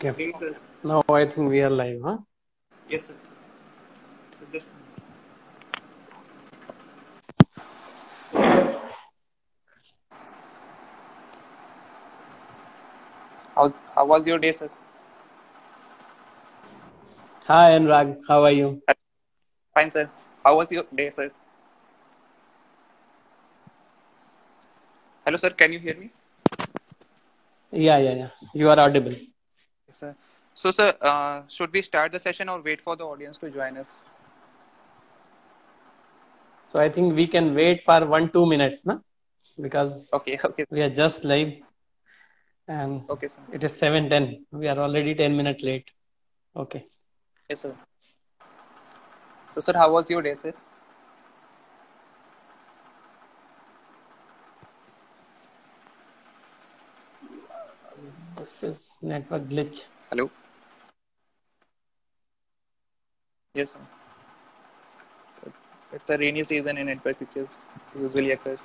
Okay. Hey, sir. Now I think we are live, huh? Yes, sir. So just how was your day, sir? Hi, Anurag. How are you? Fine, sir. How was your day, sir? Hello, sir. Can you hear me? Yeah. You are audible. Yes, sir. So, sir, should we start the session or wait for the audience to join us? So I think we can wait for 1-2 minutes, na? Because Okay, okay, we are just live and okay, sir. it is 7:10. We are already 10 minutes late. Okay. Yes, sir. So, sir, how was your day, sir? This is network glitch. Hello. Yes, sir. It's a rainy season in network, which is usually occurs.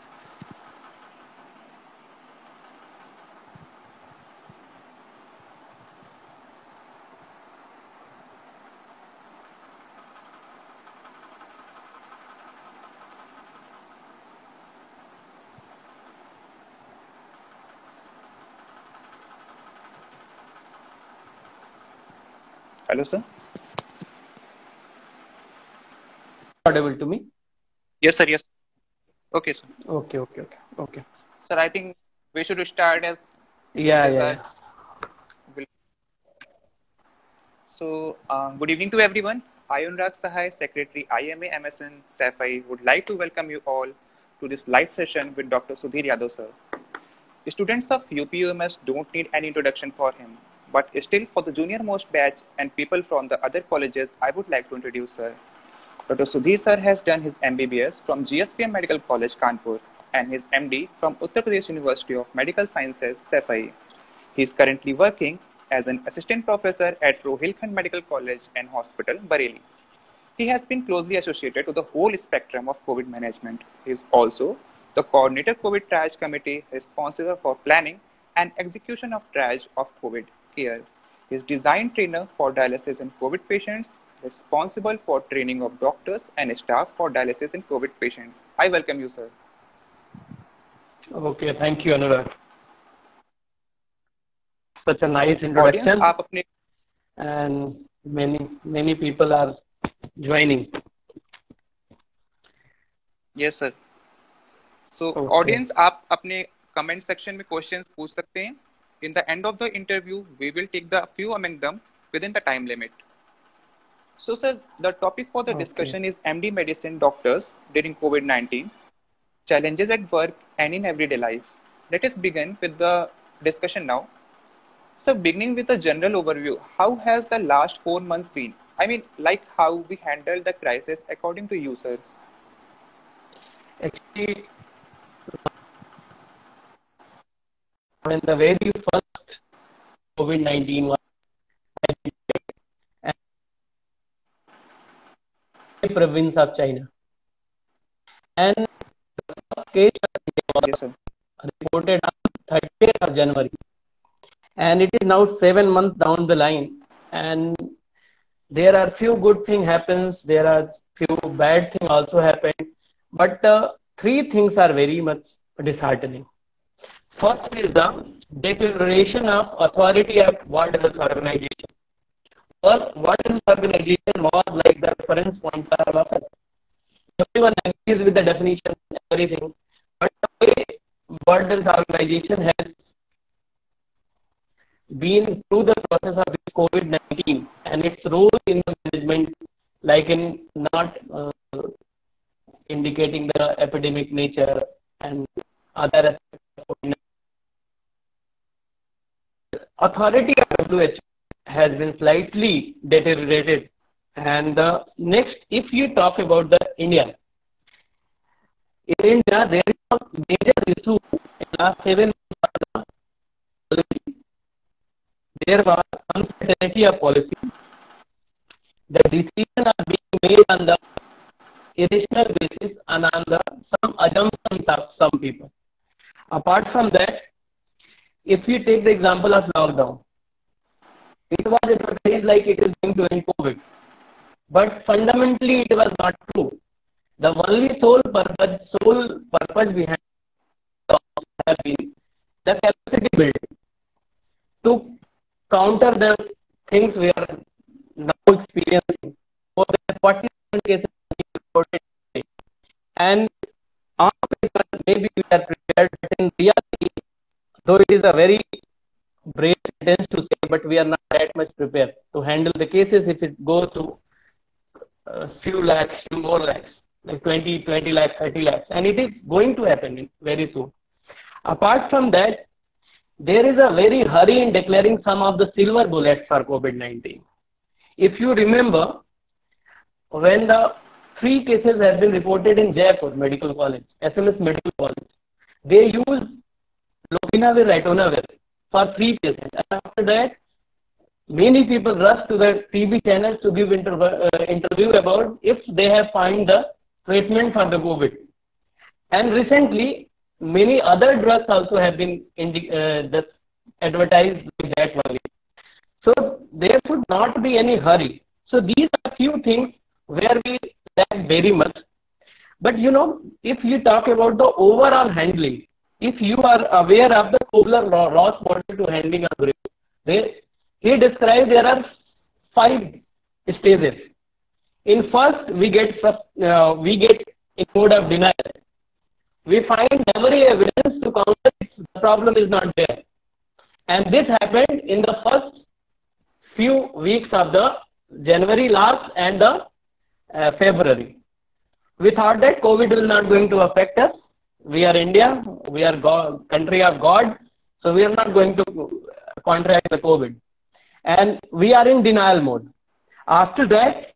Hello, sir. Audible to me? Yes, sir. Yes. Okay, sir. Okay. Sir, I think we should start as Yeah. teachers are. So, good evening to everyone. I, Anurag Sahai, Secretary IMA MSN SAFI, would like to welcome you all to this live session with Dr. Sudhir Yadav sir. Students of UPUMS don't need any introduction for him, but still for the junior most batch and people from the other colleges, I would like to introduce sir. Dr. Sudhir sir has done his MBBS from GSPM Medical College, Kanpur, and his MD from Uttar Pradesh University of Medical Sciences, SAFI. He is currently working as an assistant professor at Rohilkhand Medical College and Hospital, Bareilly. He has been closely associated to the whole spectrum of COVID management. He is also the coordinator COVID triage committee responsible for planning and execution of triage of COVID care. He is design trainer for dialysis in COVID patients, responsible for training of doctors and staff for dialysis in COVID patients. I welcome you, sir. Okay. Thank you, Anurag. Such a nice Audience, introduction, आप अपने and many people are joining. yes, sir. So, Okay. audience, आप अपने comment section में questions पूछ सकते हैं. In the end of the interview, we will take the few among them within the time limit. So, sir, the topic for the Okay. discussion is MD medicine doctors during COVID-19, challenges at work and in everyday life. Let us begin with the discussion now. So, beginning with a general overview, how has the last 4 months been? I mean, like how we handled the crisis according to you, sir. Actually, when the very first COVID-19 was in the province of China, and the first case was Yes, sir. reported on 30th of January, and it is now 7 months down the line, and there are few good things happens, there are few bad things also happen, but three things are very much disheartening. First is the declaration of authority of World Health Organization. Well, World Health Organization was like the reference point for all of us. Everyone agrees with the definition and everything, but the way World Health Organization has been through the process of COVID-19 and its role in the management, like in not indicating the epidemic nature and other aspects of COVID-19. Authority of WHO has been slightly deteriorated. And next, if you talk about the India, in India there is a major issue in the last 7 months. There was uncertainty of policy. The decisions are being made on the irrational basis and on the some assumptions of some people. Apart from that, if you take the example of lockdown, It was advertised like it is going to end COVID, but fundamentally it was not true. The only sole purpose behind have been the capacity building to counter the things we are now experiencing. For the 47 cases reported today. And on paper, maybe we are prepared, but in reality, though it is a very brave sentence to say, but we are not that much prepared to handle the cases if it goes to a few lakhs, few more lakhs, like 20 lakhs, 30 lakhs. And it is going to happen very soon. Apart from that, there is a very hurry in declaring some of the silver bullets for COVID-19. If you remember, when the 3 cases have been reported in Jaipur Medical College, SMS Medical College, they used lopinavir, ritonavir for 3 cases. And after that, many people rushed to the TV channels to give interview about if they have found the treatment for the COVID. And recently, many other drugs also have been advertised with that only. So there should not be any hurry. So these are few things where we lack very much. But you know, if you talk about the overall handling, if you are aware of the Kubler-Ross model to handling a grief, he described there are 5 stages. In first, we get in mode of denial. We find every evidence to counter the problem is not there. And this happened in the first few weeks of the January last and the February. We thought that COVID is not going to affect us. We are India, we are country of God, so we are not going to contract the COVID. And we are in denial mode. After that,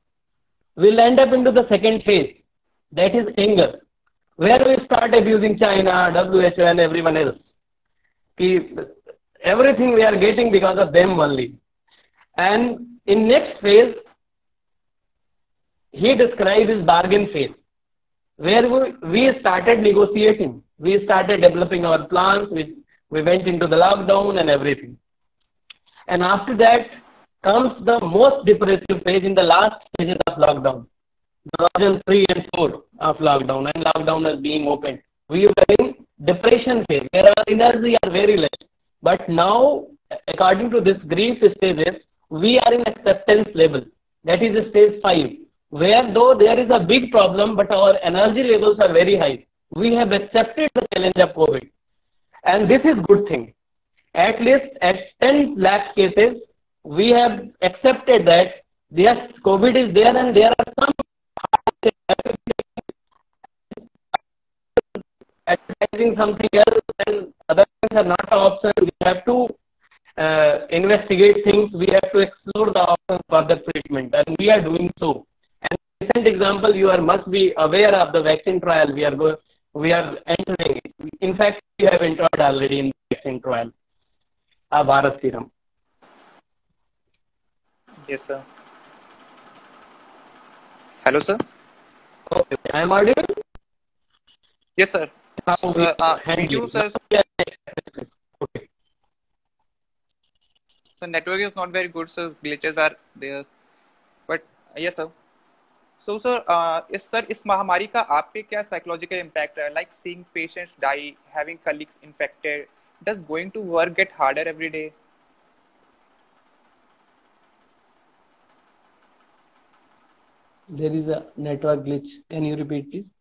we'll end up into the second phase, that is anger, where we start abusing China, WHO and everyone else. Everything we are getting because of them only. And in next phase, he describes his bargain phase, where we started negotiating. We started developing our plans. We went into the lockdown and everything. And after that comes the most depressive phase in the last stages of lockdown. Version 3 and 4 of lockdown, and lockdown is being opened. We were in depression phase, where our energy are very less. But now, according to this grief stages, we are in acceptance level. That is stage 5, where though there is a big problem, but our energy levels are very high. We have accepted the challenge of COVID. And this is good thing. At least at 10 lakh cases, we have accepted that yes, COVID is there and there are some advertising something else and other things are not an option. We have to investigate things. We have to explore the options for the treatment, and we are doing so. And recent example, you must be aware of the vaccine trial. We are entering. In fact, we have entered already in the vaccine trial. Bharat Serum. Yes, sir. Hello, sir. Okay, I am audible? Yes, sir. Thank you, sir. Okay. The network is not very good, so glitches are there. But yes, sir. So, sir, इस महामारी का आप पे क्या psychological impact है? Like seeing patients die, having colleagues infected, does going to work get harder every day? There is a network glitch. Can you repeat, please?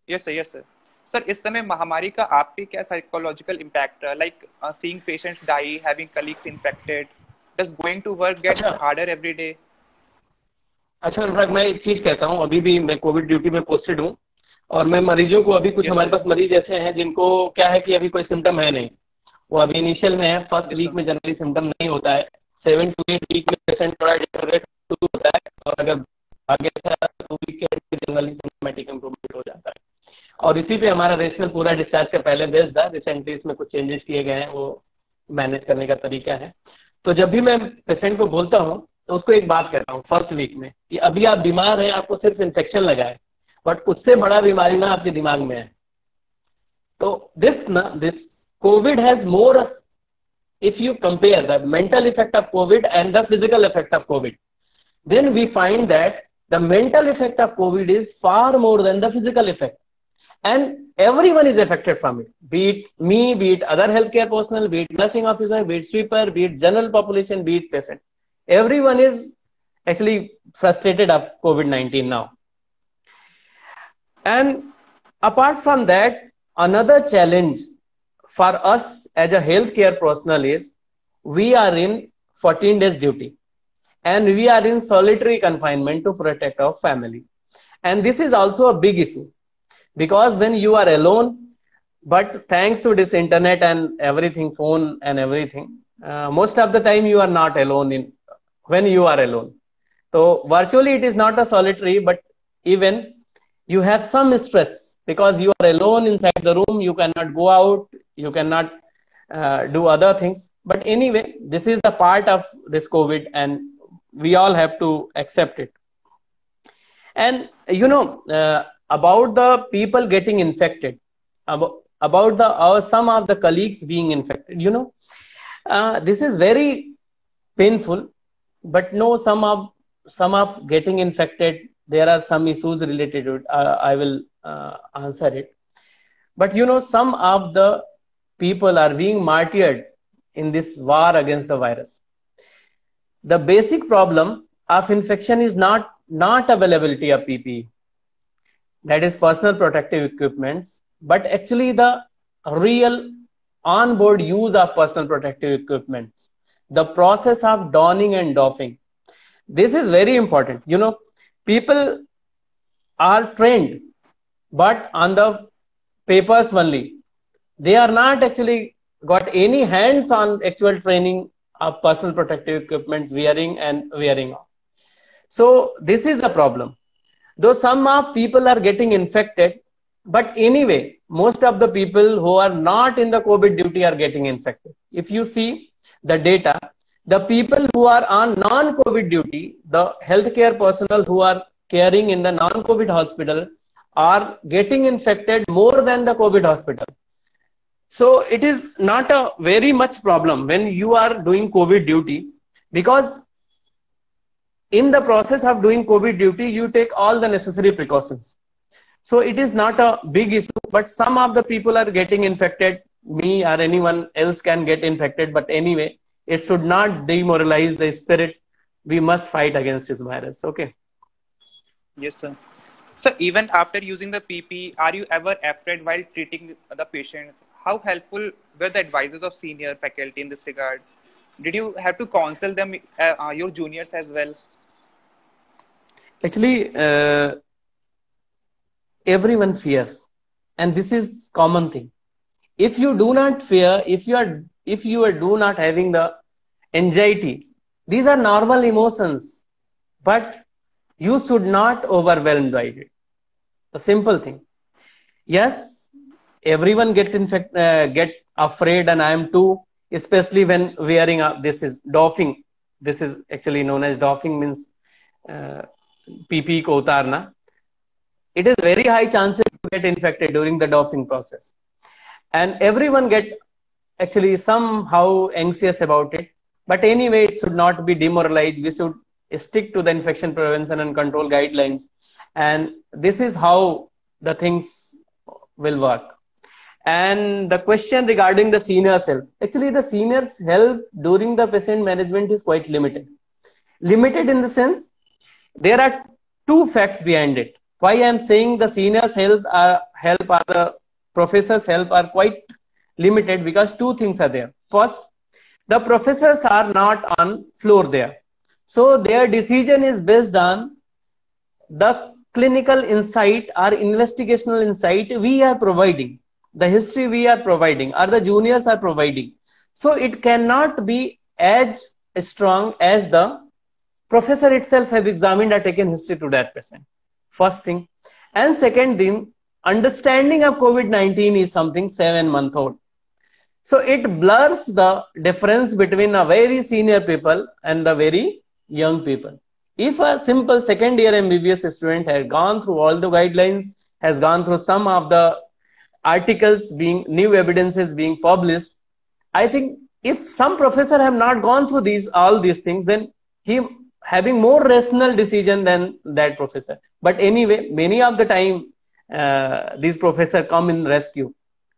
Yes, sir. Yes, sir. Sir, इस समय महामारी का आप पे क्या psychological impact है? Like seeing patients die, having colleagues infected, does going to work get harder every day? अच्छा अनुराग, मैं एक चीज कहता हूँ, अभी भी मैं कोविड ड्यूटी में पोस्टेड हूँ और मैं मरीजों को अभी कुछ हमारे पास मरीज ऐसे हैं जिनको क्या है कि अभी कोई सिम्टम है नहीं, वो अभी इनिशियल में है, फर्स्ट वीक में जनरली सिम्टम नहीं होता है, 7 to 8 वीक में पेशेंट थोड़ा डिटेरियोरेट होता है और अगर आगे 2 वीक के जनरली सिम्टोमेटिक इम्प्रूवमेंट हो जाता है। और इसी पे हमारा रेशनल पूरा डिस्चार्ज का पहले बेस्ड था, रिसेंटली इसमें कुछ चेंजेस किए गए हैं, वो मैनेज करने का तरीका है। तो जब भी मैं पेशेंट को बोलता हूँ तो उसको एक बात कहता हूँ फर्स्ट वीक में कि अभी आप बीमार हैं, आपको सिर्फ इन्फेक्शन लगा है, बट उससे बड़ा बीमारी ना आपके दिमाग में है। तो this Covid has more if you compare the mental effect of COVID and the physical effect of COVID, then we find that the mental effect of COVID is far more than the physical effect. And everyone is affected from it, be it me, be it other healthcare personnel, be it nursing officer, be it sweeper, be it general population, be it patient. Everyone is actually frustrated of COVID-19 now. And apart from that, another challenge for us as a healthcare personnel is we are in 14 days duty and we are in solitary confinement to protect our family. And this is also a big issue because when you are alone, but thanks to this internet and everything, phone and everything, most of the time you are not alone when you are alone. So virtually it is not a solitary, but even you have some stress because you are alone inside the room, you cannot go out, you cannot do other things. But anyway, this is the part of this COVID and we all have to accept it. And about the people getting infected, about some of the colleagues being infected, this is very painful, but no, some of getting infected, there are some issues related to it. I will answer it. But some of the people are being martyred in this war against the virus. The basic problem of infection is not availability of PPE, that is personal protective equipments, but actually the real on-board use of personal protective equipments, the process of donning and doffing. This is very important. People are trained, but on the papers only. They are not actually got any hands-on actual training of personal protective equipments wearing off. So this is a problem. Though some of people are getting infected, but anyway, most of the people who are not in the COVID duty are getting infected. If you see the data, the people who are on non-COVID duty, the healthcare personnel who are caring in the non-COVID hospital are getting infected more than the COVID hospital. So it is not a very much problem when you are doing COVID duty, because in the process of doing COVID duty, you take all the necessary precautions. So it is not a big issue, but some of the people are getting infected. Me or anyone else can get infected, but anyway, it should not demoralize the spirit. We must fight against this virus. Okay. Yes, sir. So even after using the PP, are you ever afraid while treating the patients? How helpful were the advices of senior faculty in this regard? Did you have to counsel them, your juniors as well? Actually, everyone fears, and this is common thing. If you do not fear, if you are do not having the anxiety, these are normal emotions, but you should not overwhelmed by it. A simple thing. Yes, everyone get afraid, and I am too, especially when wearing this is doffing. This is actually known as doffing, means PP ko utarna. It is very high chances to get infected during the doffing process. And everyone get actually somehow anxious about it. But anyway, it should not be demoralized. We should stick to the infection prevention and control guidelines. And this is how the things will work. And the question regarding the seniors' help. Actually, the seniors' help during the patient management is quite limited. Limited in the sense, there are two facts behind it. Why I am saying the seniors' help or the professors' help are quite limited, because two things are there. First, the professors are not on floor there. So their decision is based on the clinical insight or investigational insight we are providing, the history we are providing, or the juniors are providing. So it cannot be as strong as the professor itself have examined or taken history to that patient. First thing. And second thing, understanding of COVID-19 is something 7-month-old. So it blurs the difference between a very senior people and the very young people. If a simple second year MBBS student has gone through all the guidelines, has gone through some of the articles being, new evidences being published, I think if some professor have not gone through all these things, then he having more rational decision than that professor. But anyway, many of the time these professor come in rescue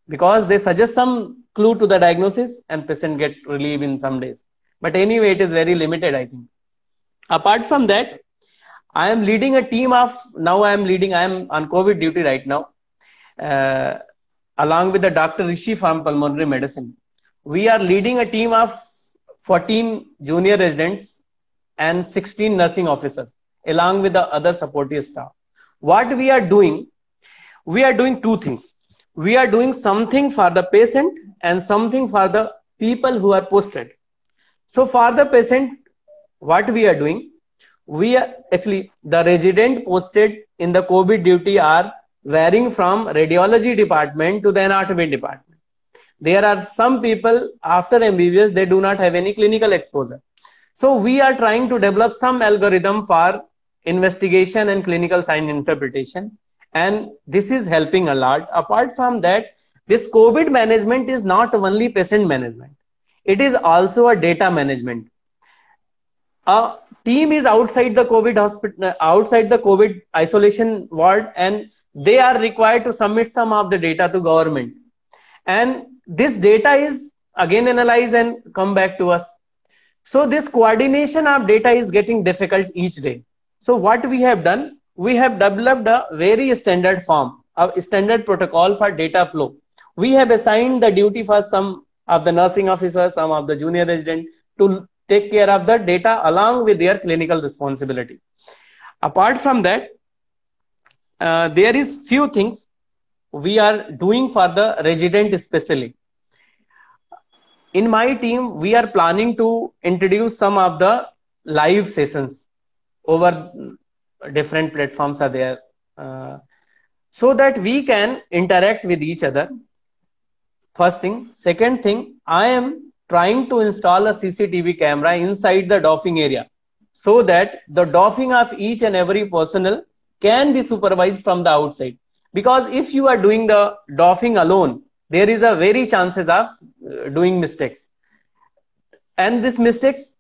because they suggest some clue to the diagnosis and patient get relief in some days. But anyway, it is very limited, I think. Apart from that, I am leading a team of, I am on COVID duty right now, along with the Dr. Rishi from Pulmonary Medicine. We are leading a team of 14 junior residents and 16 nursing officers, along with the other supportive staff. What we are doing two things. We are doing something for the patient and something for the people who are posted. So for the patient, what we are doing, we are actually, the resident posted in the COVID duty are varying from radiology department to the anatomy department. There are some people after MBBS, they do not have any clinical exposure. So we are trying to develop some algorithm for investigation and clinical sign interpretation. And this is helping a lot. Apart from that, this COVID management is not only patient management. It is also a data management. A team is outside the COVID hospital, outside the COVID isolation ward, and they are required to submit some of the data to government. And this data is again analyzed and come back to us. So this coordination of data is getting difficult each day. So what we have done, we have developed a very standard form, a standard protocol for data flow. We have assigned the duty for some of the nursing officers, some of the junior resident to take care of the data along with their clinical responsibility. Apart from that, there is few things we are doing for the resident especially. In my team, we are planning to introduce some of the live sessions over different platforms are there, so that we can interact with each other. First thing. Second thing, I am trying to install a CCTV camera inside the doffing area so that the doffing of each and every personnel can be supervised from the outside. Because if you are doing the doffing alone, there is a very chances of doing mistakes. And these mistakes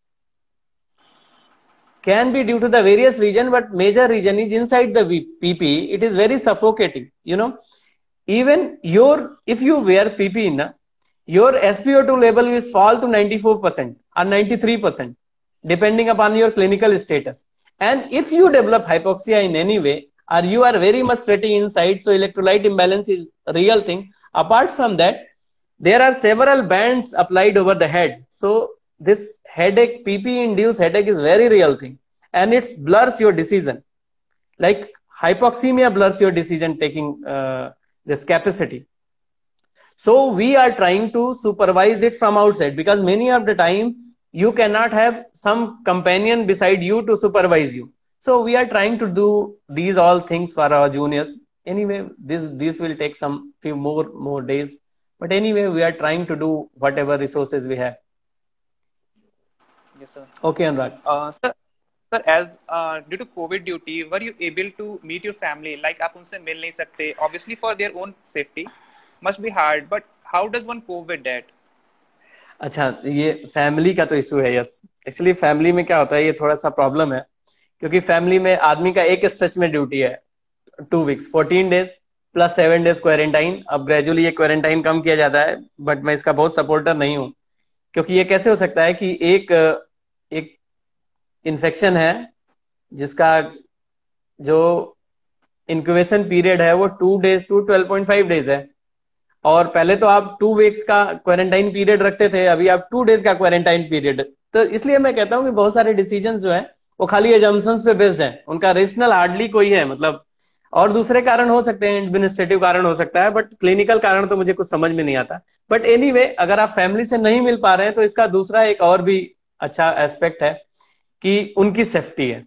can be due to the various reason, but major reason is inside the PPE. It is very suffocating. You know, even if you wear PPE, your SpO2 level will fall to 94% or 93%, depending upon your clinical status. And if you develop hypoxia in any way, or you are very much sweating inside, so electrolyte imbalance is a real thing. Apart from that, there are several bands applied over the head. So this headache, PPE-induced headache is very real thing. And it blurs your decision. Like hypoxemia blurs your decision taking this capacity. So we are trying to supervise it from outside, because many of the time you cannot have some companion beside you to supervise you. So we are trying to do these all things for our juniors. Anyway, this will take some few more days. But anyway, we are trying to do whatever resources we have. Yes, sir. Okay, Anurag. Sir, as due to COVID duty, were you able to meet your family? Like आप उनसे मिल नहीं सकते. Obviously, for their own safety, must be hard. But how does one cope with that? अच्छा, ये family का तो issue है. Yes, actually family में क्या होता है, ये थोड़ा सा प्रॉब्लम है, क्योंकि फैमिली में आदमी का एक स्ट्रेच में ड्यूटी है 2 weeks, 14 days plus 7 days quarantine. अब ग्रेजुअली ये क्वारंटाइन कम किया जाता है, बट मैं इसका बहुत सपोर्टर नहीं हूँ, क्योंकि ये कैसे हो सकता है कि एक इन्फेक्शन है जिसका जो इंक्यूबेशन पीरियड है वो 2 डेज टू 12.5 डेज है, और पहले तो आप 2 वीक्स का क्वारंटाइन पीरियड रखते थे, अभी आप 2 डेज का क्वारंटाइन पीरियड. तो इसलिए मैं कहता हूँ कि बहुत सारे डिसीजन जो है वो खाली एजम्पशंस पे बेस्ड है, उनका रेशनल हार्डली कोई है. मतलब और दूसरे कारण हो सकते हैं, एडमिनिस्ट्रेटिव कारण हो सकता है, बट क्लिनिकल कारण तो मुझे कुछ समझ में नहीं आता. बट एनीवे, अगर आप फैमिली से नहीं मिल पा रहे हैं तो इसका दूसरा एक और भी अच्छा एस्पेक्ट है कि उनकी सेफ्टी है.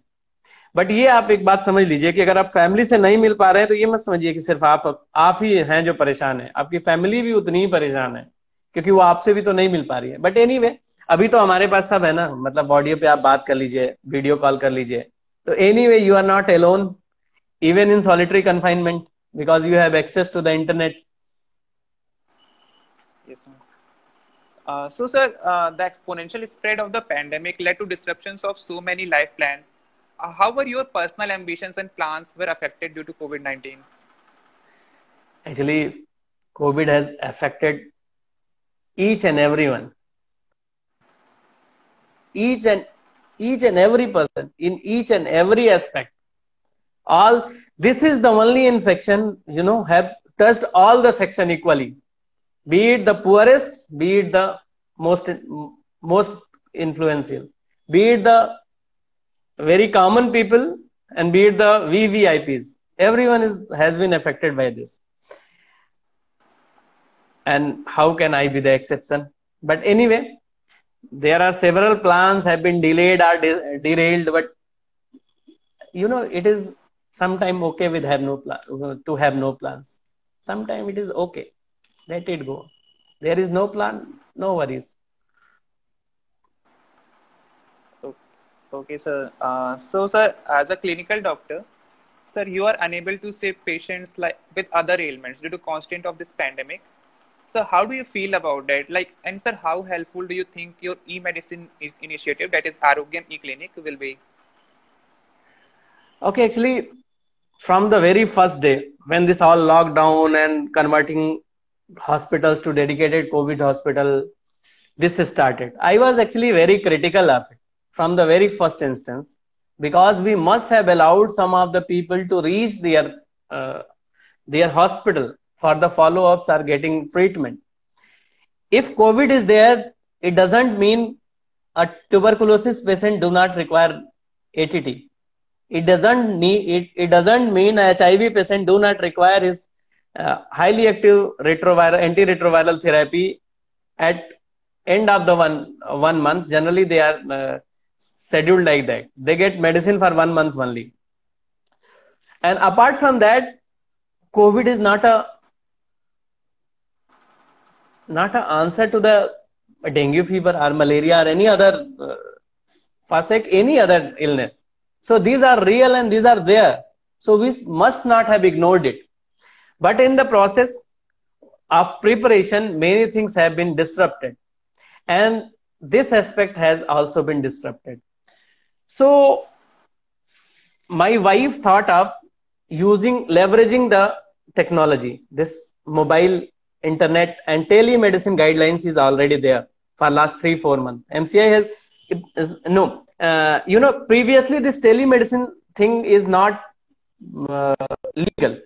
बट ये आप एक बात समझ लीजिए कि अगर आप फैमिली से नहीं मिल पा रहे हैं तो ये मत समझिए कि सिर्फ आप ही हैं जो परेशान है, आपकी फैमिली भी उतनी ही परेशान है, क्योंकि वो आपसे भी तो नहीं मिल पा रही है. बट एनीवे, अभी तो हमारे पास सब है ना, मतलब ऑडियो पे आप बात कर लीजिए, वीडियो कॉल कर लीजिए. तो anyway, you are not alone even in solitary confinement, because you have access to the internet. Yes, sir. Sir, the exponential spread of the pandemic led to disruptions of so many life plans. How were your personal ambitions and plans were affected due to COVID-19? Actually, COVID has affected each and everyone, each and each and every person in each and every aspect. All this is the only infection, have touched all the section equally. Be it the poorest, be it the most influential, be it the very common people, and be it the VVIPs. Everyone has been affected by this. And how can I be the exception? But anyway, there are several plans have been delayed or derailed, but it is sometime okay with have no plan to have no plans. Sometime it is okay. Let it go. There is no plan, no worries. Okay, sir. So, sir, as a clinical doctor, sir, you are unable to save patients like with other ailments due to constant of this pandemic. So, how do you feel about that? Like, and sir, how helpful do you think your e-medicine initiative, that is Arogyam e-clinic, will be? Okay, actually, from the very first day when this all lockdown and converting hospitals to dedicated COVID hospital, this started. I was actually very critical of it from the very first instance, because we must have allowed some of the people to reach their hospital for the follow-ups or getting treatment. If COVID is there, it doesn't mean a tuberculosis patient do not require ATT. It doesn't mean a HIV patient do not require his highly active antiretroviral therapy at end of the one month. Generally, they are scheduled like that. They get medicine for 1 month only. And apart from that, COVID is not a answer to the dengue fever or malaria or any other any other illness. So these are real and these are there. So we must not have ignored it. But in the process of preparation, many things have been disrupted. And this aspect has also been disrupted. So my wife thought of leveraging the technology. This mobile, internet and telemedicine guidelines is already there for last 3-4 months. MCI has, previously this telemedicine thing is not legal.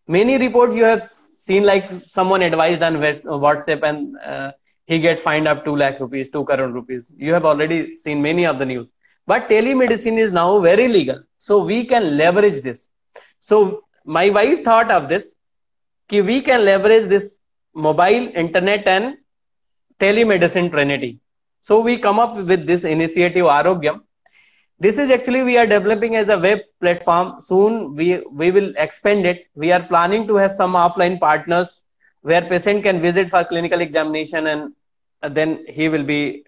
Many reports you have seen, like someone advised on WhatsApp and he get fined up 2 lakh rupees, 2 crore rupees. You have already seen many of the news. But telemedicine is now very legal. So we can leverage this. So my wife thought of this, that we can leverage this mobile, internet and telemedicine trinity. So we come up with this initiative Arogyam. This is actually we are developing as a web platform. Soon we will expand it. We are planning to have some offline partners where patient can visit for clinical examination, and then he will be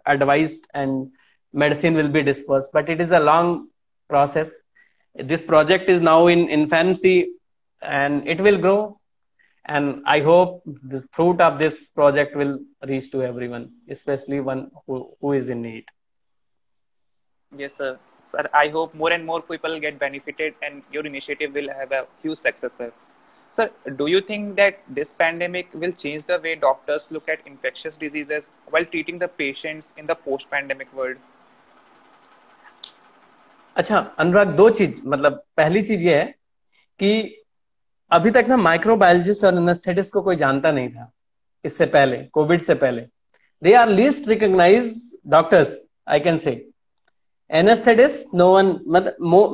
advised and medicine will be dispersed. But it is a long process. This project is now in infancy and it will grow. And I hope the fruit of this project will reach to everyone, especially one who is in need. Yes, sir. Sir, I hope more and more people get benefited and your initiative will have a huge success, sir. Sir, do you think that this pandemic will change the way doctors look at infectious diseases while treating the patients in the post-pandemic world? अच्छा अनुराग, दो चीज, मतलब पहली चीज ये है कि अभी तक ना माइक्रोबायोलॉजिस्ट और एनेस्थेटिस्ट को कोई जानता नहीं था. इससे पहले, कोविड से पहले, they are least recognize doctors, I can say. Anesthetists, no one,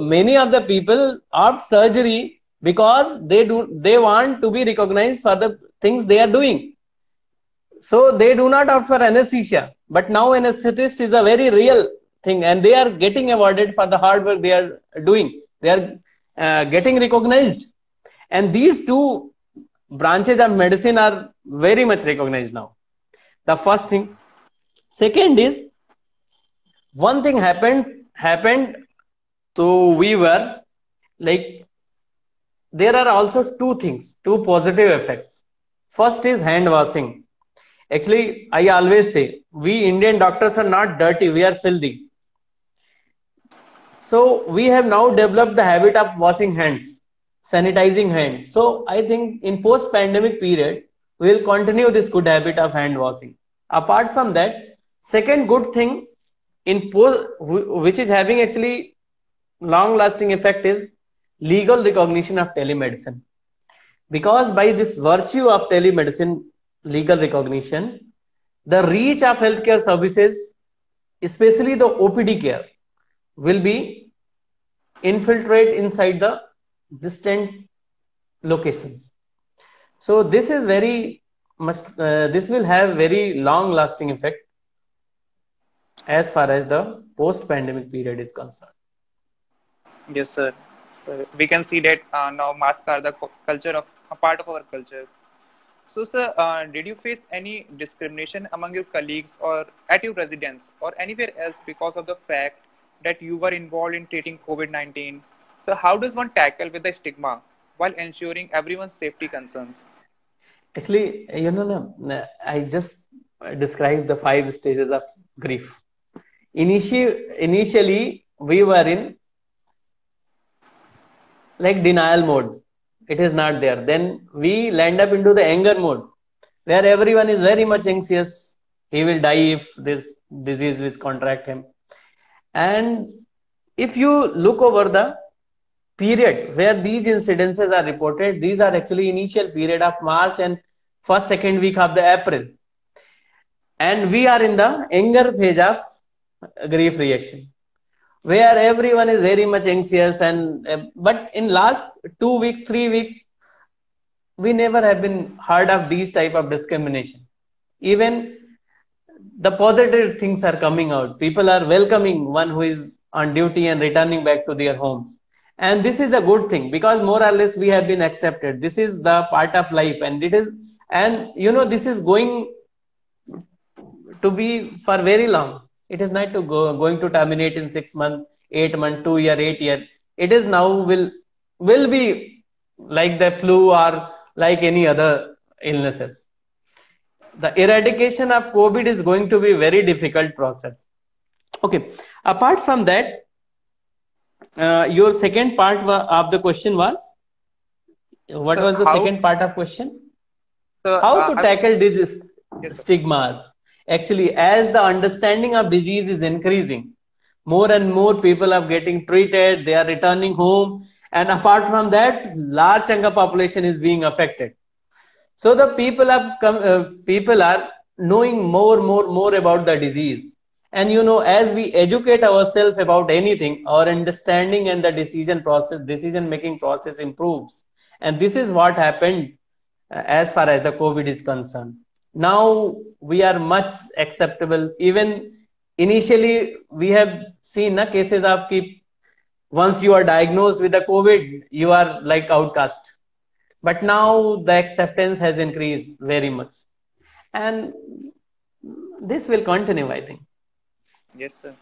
many of the people opt surgery because they want to be recognized for the things they are doing. So they do not opt for anesthesia. But now anesthetist is a very real thing, and they are getting awarded for the hard work they are doing. They are getting recognized, and these two branches of medicine are very much recognized now. The first thing. Second is, one thing happened, so we were like, there are also two positive effects. First is hand washing. Actually, I always say, we Indian doctors are not dirty, we are filthy. So we have now developed the habit of washing hands, sanitizing hands. So I think in post-pandemic period, we will continue this good habit of hand washing. Apart from that, second good thing in which is having actually long-lasting effect is legal recognition of telemedicine. Because by this virtue of telemedicine, legal recognition, the reach of healthcare services, especially the OPD care, will be infiltrate inside the distant locations. So this is very much, this will have very long lasting effect as far as the post pandemic period is concerned. Yes, sir. So we can see that now masks are the culture of a part of our culture. So, sir, did you face any discrimination among your colleagues or at your residence or anywhere else because of the fact that you were involved in treating COVID-19? So, how does one tackle with the stigma while ensuring everyone's safety concerns? Actually, I just described the 5 stages of grief. Initially, we were in like denial mode. It is not there. Then we land up into the anger mode, where everyone is very much anxious. He will die if this disease will contract him. And if you look over the period where these incidences are reported, these are actually initial period of March and first, second week of the April. And we are in the anger phase of grief reaction, where everyone is very much anxious. And but in last 2 weeks, 3 weeks, we never have been heard of these type of discrimination. Even the positive things are coming out. People are welcoming one who is on duty and returning back to their homes. And this is a good thing, because more or less we have been accepted. This is the part of life, and it is, and this is going to be for very long. It is not going to terminate in 6 months, 8 months, 2 year, 8 year. It is now will be like the flu or like any other illnesses. The eradication of COVID is going to be a very difficult process. Okay. Apart from that, your second part of the question was, what was the second part of question? How to tackle these stigmas? Actually, as the understanding of disease is increasing, more and more people are getting treated, they are returning home, and apart from that, large chunk of population is being affected. So the people are knowing more about the disease. And as we educate ourselves about anything, our understanding and the decision making process improves. And this is what happened as far as the COVID is concerned. Now we are much acceptable. Even initially, we have seen cases of once you are diagnosed with the COVID, you are like outcast. But now the acceptance has increased very much. And this will continue, I think. Yes, sir.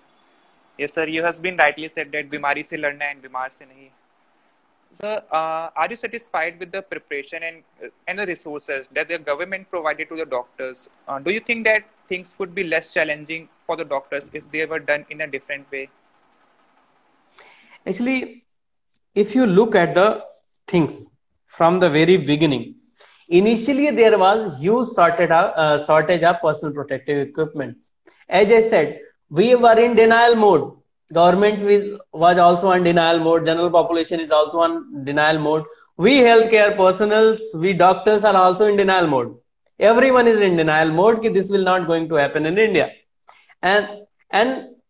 Yes, sir. You have been rightly said that बीमारी से लड़ना है and बीमार से नहीं. Sir, are you satisfied with the preparation and the resources that the government provided to the doctors? Do you think that things would be less challenging for the doctors if they were done in a different way? Actually, if you look at the things from the very beginning, initially there was huge shortage of personal protective equipment. As I said, we were in denial mode. Government was also on denial mode. General population is also on denial mode. We healthcare personnels, we doctors are also in denial mode. Everyone is in denial mode that this will not going to happen in India. And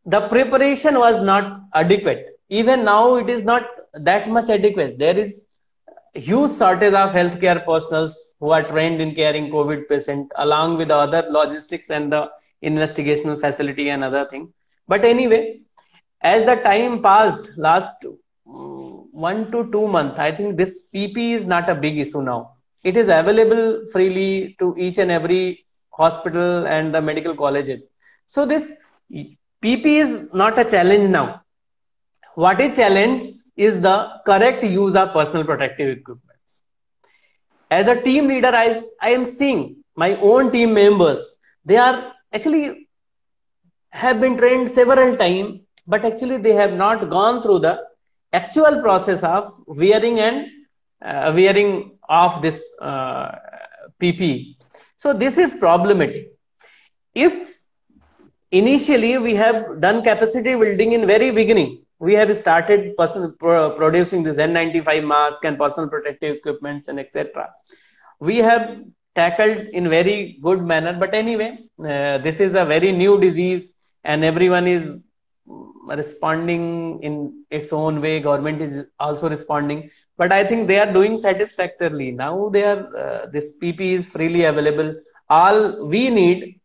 the preparation was not adequate. Even now it is not that much adequate. There is huge shortage of healthcare personnel who are trained in caring COVID patient, along with the other logistics and the investigational facility and other thing. But anyway, as the time passed, last 1 to 2 months, I think this PP is not a big issue now. It is available freely to each and every hospital and the medical colleges. So this PP is not a challenge now. What is challenge is the correct use of personal protective equipment. As a team leader, I am seeing my own team members, they are actually have been trained several times, but actually they have not gone through the actual process of wearing and wearing of this PPE. So this is problematic. If initially we have done capacity building in very beginning, we have started producing this N95 mask and personal protective equipments and etc. We have tackled in very good manner, but anyway, this is a very new disease and everyone is responding in its own way. Government is also responding, but I think they are doing satisfactorily. Now they are this PP is freely available. All we need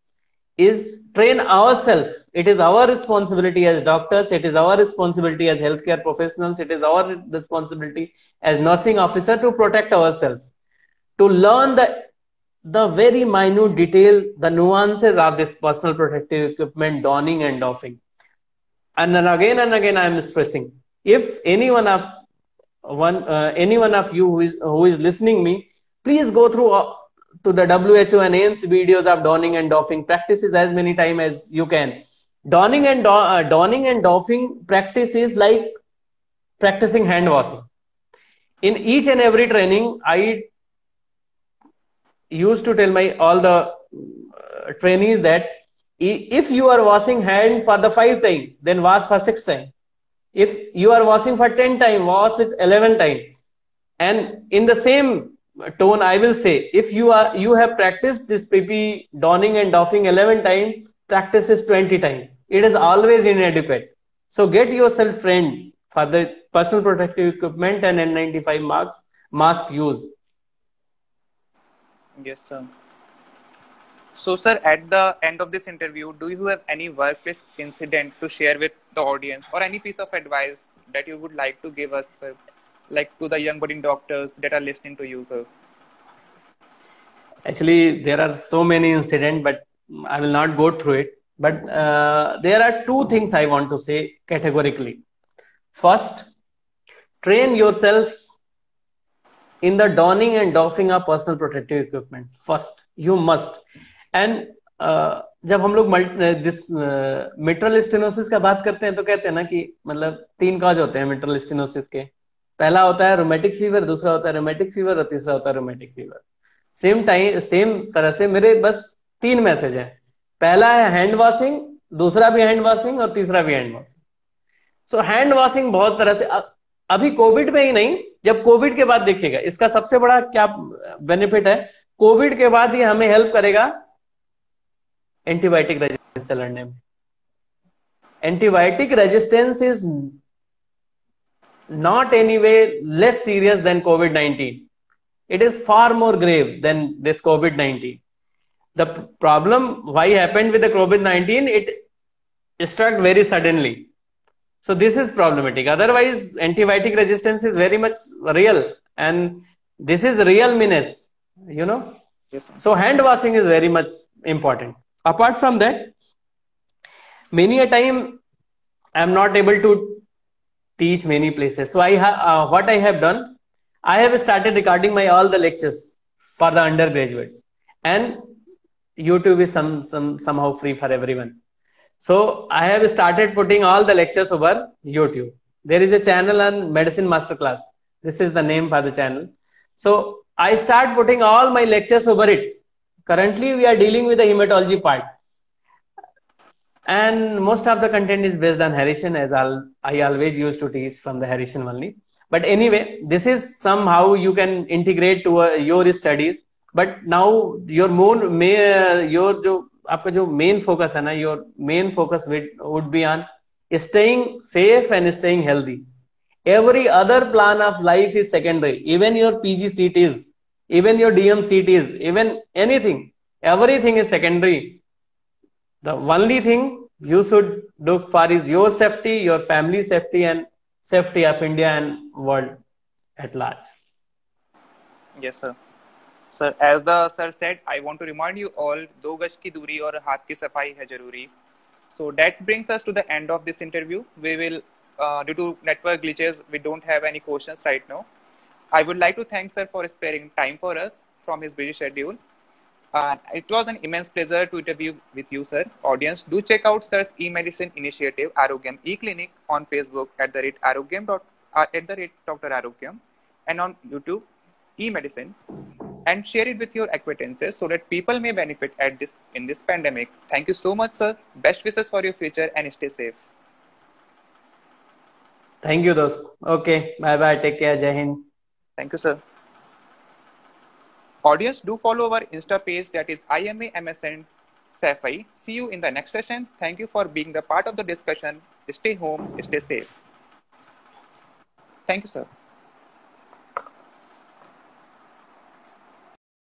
is train ourselves. It is our responsibility as doctors, it is our responsibility as healthcare professionals, it is our responsibility as nursing officer to protect ourselves, to learn the very minute detail, the nuances of this personal protective equipment donning and doffing. And then again and again I am stressing, if any one of you who is listening me, please go through to the WHO and AIMS videos of donning and doffing practices as many times as you can. Donning and doffing practice is like practicing hand washing. In each and every training, I used to tell all the trainees that if you are washing hand for the 5th time, then wash for 6th time. If you are washing for 10 times, wash it 11 times. And in the same tone, I will say, if you have practiced this PP donning and doffing 11 times, practice is 20 times. It is always inadequate. So get yourself trained for the personal protective equipment and N95 mask use. Yes, sir. So, sir, at the end of this interview, do you have any workplace incident to share with the audience or any piece of advice that you would like to give us, sir, like to the young budding doctors that are listening to you, sir? Actually, there are so many incidents, but I will not go through it. But there are two things I want to say categorically. First, train yourself in the donning and doffing of personal protective equipment. First, you must. And जब हम लोग mitral stenosis का बात करते हैं तो कहते हैं ना कि मतलब 3 काज होते हैं मिट्रल स्टेनोसिस के. पहला होता है रोमेटिक फीवर, दूसरा होता है रोमेटिक फीवर और तीसरा होता है रोमेटिक फीवर. सेम तरह से मेरे बस 3 मैसेज हैं. पहला है हैंड वॉशिंग, दूसरा भी हैंड वॉशिंग और तीसरा भी हैंड वॉशिंग. सो हैंड वॉशिंग बहुत तरह से, अभी कोविड में ही नहीं, जब कोविड के बाद देखिएगा इसका सबसे बड़ा क्या बेनिफिट है. कोविड के बाद ये हमें हेल्प करेगा एंटीबायोटिक रेजिस्टेंस से लड़ने में. Antibiotic resistance is not anyway less serious than COVID-19. It is far more grave than this COVID-19. The problem why happened with the COVID-19, it struck very suddenly. So this is problematic. Otherwise, antibiotic resistance is very much real, and this is real menace, you know. Yes, sir. So hand washing is very much important. Apart from that, many a time I am not able to teach many places. So what I have done, I have started recording all the lectures for the undergraduates, and YouTube is somehow free for everyone. So I have started putting all the lectures over YouTube. There is a channel on Medicine Masterclass. This is the name for the channel. So I start putting all my lectures over it. Currently we are dealing with the hematology part, and most of the content is based on Harrison, as I always used to teach from the Harrison only. But anyway, this is somehow you can integrate to your studies. But now your आपका जो main focus है ना, your main focus would be on staying safe and staying healthy. Every other plan of life is secondary. Even your PG CTs, even your DM CTs, even anything, everything is secondary. The only thing you should look for is your safety, your family safety, and safety of India and world at large. Yes, sir. Sir, as the sir said, I want to remind you all, 2 गज की दूरी और हाथ की सफाई है जरूरी. So that brings us to the end of this interview. We will, due to network glitches, we don't have any questions right now. I would like to thank sir for sparing time for us from his busy schedule. It was an immense pleasure to interview with you, sir. Audience, do check out sir's e-medicine initiative, Arogyam e-clinic, on Facebook at the rate Dr. Arogyam, and on YouTube, e-medicine, and share it with your acquaintances so that people may benefit in this pandemic. Thank you so much, sir. Best wishes for your future and stay safe. Thank you, dost. Okay, bye bye. Take care. Jai Hind. Thank you, sir. Audience, do follow our Insta page, that is IMA MSN SAFI. See you in the next session. Thank you for being the part of the discussion. Stay home, stay safe. Thank you, sir.